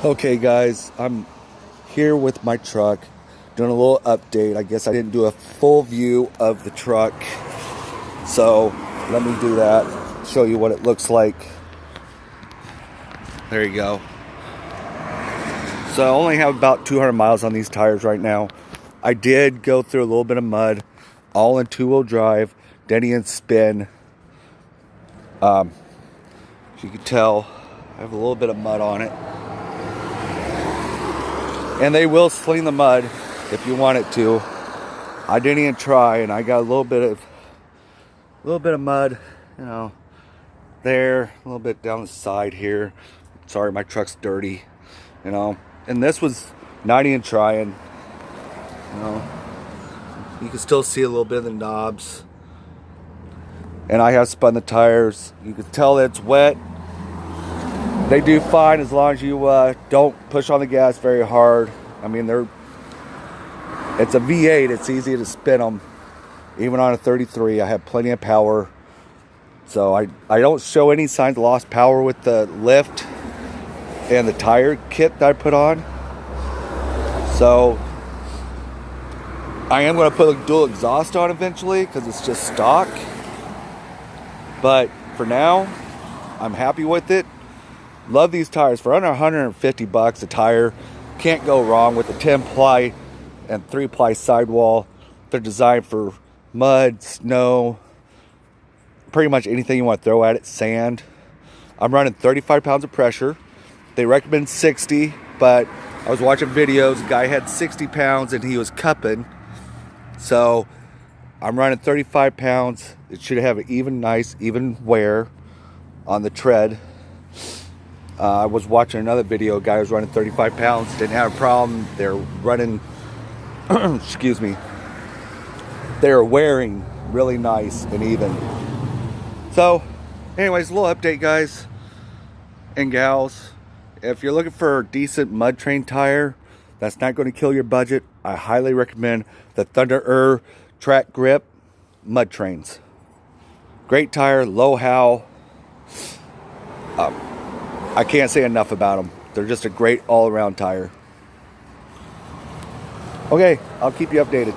Okay guys, I'm here with my truck doing a little update. I guess I didn't do a full view of the truck, so let me do that, show you what it looks like. There you go. So I only have about 200 miles on these tires right now. I did go through a little bit of mud, all in two-wheel drive, Denny and spin. As you can tell, I have a little bit of mud on it. And they will sling the mud if you want it to. I didn't even try, and I got a little bit of mud, you know, there, a little bit down the side here. Sorry, my truck's dirty, you know. And this was not even trying, you know. You can still see a little bit of the knobs. And I have spun the tires. You can tell that it's wet. They do fine as long as you don't push on the gas very hard. I mean, it's a V8. It's easy to spin them. Even on a 33, I have plenty of power. So I don't show any signs of lost power with the lift and the tire kit that I put on. So I am going to put a dual exhaust on eventually because it's just stock. But for now, I'm happy with it. Love these tires. For under 150 bucks a tire, can't go wrong with the 10-ply and 3-ply sidewall. They're designed for mud, snow, pretty much anything you want to throw at it, sand. I'm running 35 pounds of pressure. They recommend 60, but I was watching videos. The guy had 60 pounds and he was cupping. So I'm running 35 pounds. It should have an even wear on the tread. I was watching another video. A guy was running 35 pounds, didn't have a problem. They're running, excuse me, they're wearing really nice and even. So, anyways, a little update, guys and gals. If you're looking for a decent mud train tire that's not going to kill your budget, I highly recommend the Thunder Track Grip mud trains. Great tire, low howl. I can't say enough about them. They're just a great all-around tire. Okay, I'll keep you updated.